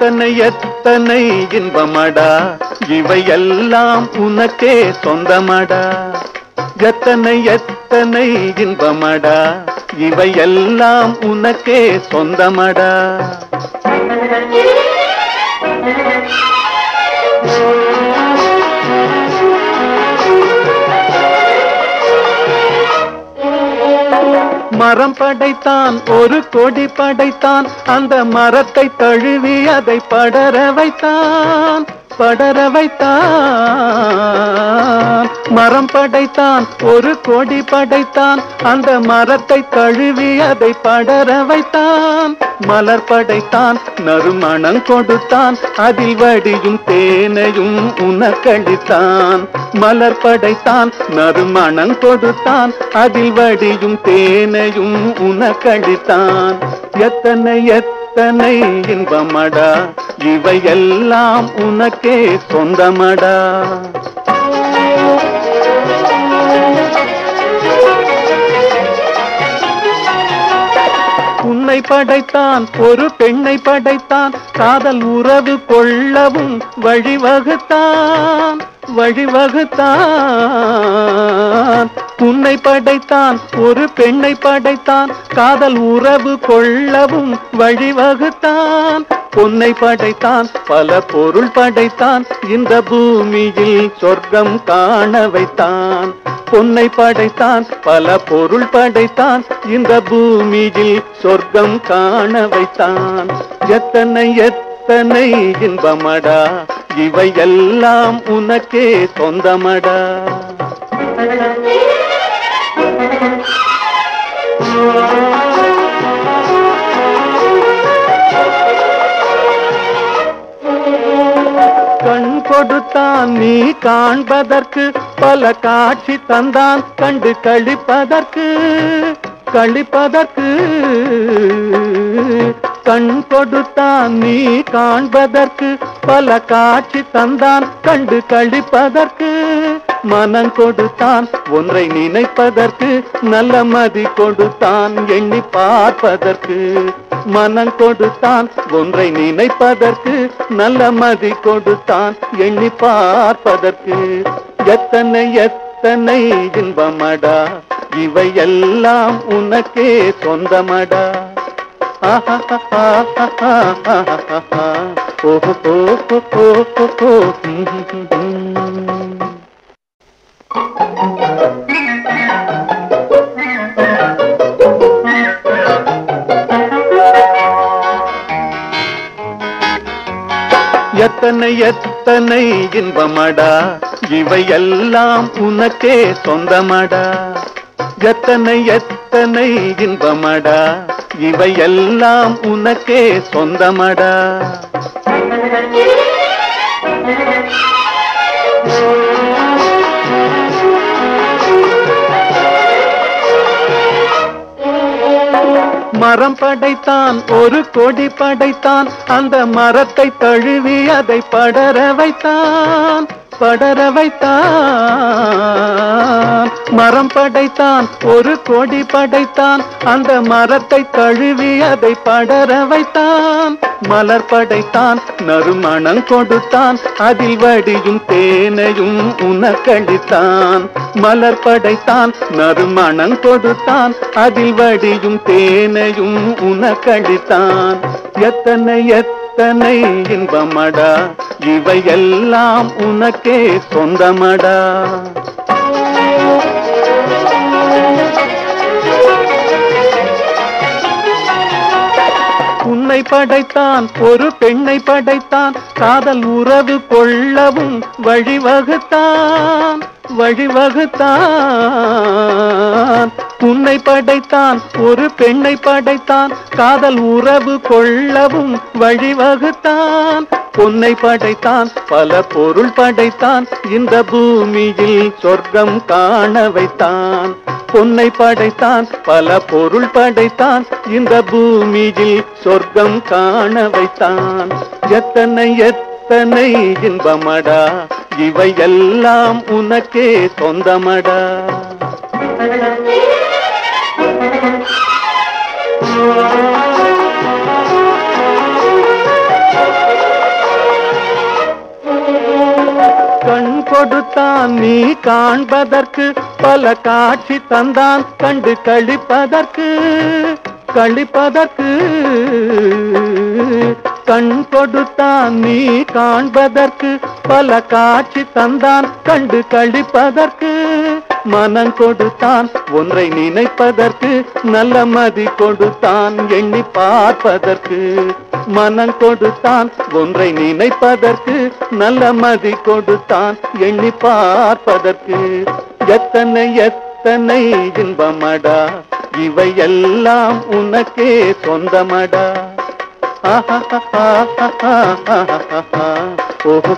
எத்தனை எத்தனை இன்பமடா இவையெல்லாம் உனக்கே சொந்தமடா. எத்தனை எத்தனை இன்பமடா இவையெல்லாம் உனக்கே சொந்தமடா. மரம் படைத்தான் ஒரு கொடி படைத்தான் அந்த மரத்தை தழுவி அதை படர வைத்தான் படர வைத்தான். மரம் படைத்தான் ஒரு கொடி படைத்தான் அந்த மரத்தை தழுவி அதை படர வைத்தான். மலர் படைத்தான் நறுமணம் கொடுத்தான் அதில் வடியும் தேனையும் உனக்களித்தான். மலர் படைத்தான் நறுமணம் கொடுத்தான் அதில் வடியும் தேனையும் உனக்களித்தான். எத்தனை எத்தனை இன்பமடா இவையெல்லாம் உனக்கே சொந்தமடா. உன்னை படைத்தான் ஒரு பெண்ணை படைத்தான் காதல் உறவு கொள்ளவும் வழிவகுத்தான் வழிவகுத்தான். உன்னை படைத்தான் ஒரு பெண்ணை படைத்தான் காதல் உறவு கொள்ளவும் வழிவகுத்தான். பொன்னை படைத்தான் பல பொருள் படைத்தான் இந்த பூமியில் சொர்க்கம் காண வைத்தான். பொன்னை படைத்தான் பல பொருள் படைத்தான் இந்த பூமியில் சொர்க்கம் காண வைத்தான். எத்தனை எத்தனை இன்பமடா இவையெல்லாம் உனக்கே சொந்தமடா. கண் கொடுத்தான் நீ காண்பதற்கு பல காட்சி தந்தான் கண்டு களிப்பதற்கு களிப்பதற்கு. கண் கொடுத்தான் நீ காண்பதற்கு பல காட்சி தந்தான் கண்டு களிப்பதற்கு. மனம் கொடுத்தான் ஒன்றை நினைப்பதற்கு நல்ல மதி கொடுத்தான் எண்ணி பார்ப்பதற்கு. மனம் கொடுத்தான் ஒன்றை நினைப்பதற்கு நல்ல மதி கொடுத்தான் எண்ணி பார்ப்பதற்கு. எத்தனை எத்தனை இன்பமடா இவையெல்லாம் உனக்கே சொந்தமடா. எத்தனை எத்தனை இன்பமடா இவையெல்லாம் உனக்கே சொந்தமடா. எத்தனை எத்தனை இன்பமடா இவையெல்லாம் உனக்கே சொந்தமடா. மரம் படைத்தான் ஒரு கொடி படைத்தான் அந்த மரத்தை தழுவி அதை படர வைத்தான் படர வைத்தான். மரம் படைத்தான் ஒரு கொடி படைத்தான் அந்த மரத்தை தழுவி அதை படர வைத்தான். மலர் படைத்தான் நறுமணம் கொடுத்தான் அதில் வடியும் தேனையும் உனக்களித்தான். மலர் படைத்தான் நறுமணம் கொடுத்தான் அதில் வடியும் தேனையும் உனக்களித்தான். எத்தனை எத்தனை இன்பமடா இவையெல்லாம் உனக்கே சொந்தமடா. உன்னை படைத்தான் ஒரு பெண்ணை படைத்தான் காதல் உறவு கொள்ளவும் வழிவகுத்தான் வழிவகுத்தான். உன்னை படைத்தான் ஒரு பெண்ணை படைத்தான் காதல் உறவு கொள்ளவும் வழிவகுத்தான். பொன்னை படைத்தான் பல பொருள் படைத்தான் இந்த பூமியில் சொர்க்கம் காண வைத்தான். பொன்னை படைத்தான் பல பொருள் படைத்தான் இந்த பூமியில் சொர்க்கம் காண வைத்தான். எத்தனை எத்தனை இன்பமடா இவையெல்லாம் உனக்கே சொந்தமடா. கண் கொடுத்தான் நீ காண்பதற்கு, பல காட்சி தந்தான் கண்டு களிப்பதற்கு. கண் கொடுத்தான் நீ காண்பதற்கு, பல காட்சி தந்தான் கண்டு களிப்பதற்கு. மனம் கொடுத்தான் ஒன்றை நினைப்பதற்கு, நல்ல மதி கொடுத்தான் எண்ணி பார்ப்பதற்கு. மனம் கொடுத்தான் ஒன்றை நினைப்பதற்கு, நல்ல மதி கொடுத்தான் எண்ணி பார்ப்பதற்கு. எத்தனை எத்தனை இன்பமடா, இவையெல்லாம் உனக்கே சொந்தமடா. ஓஹோ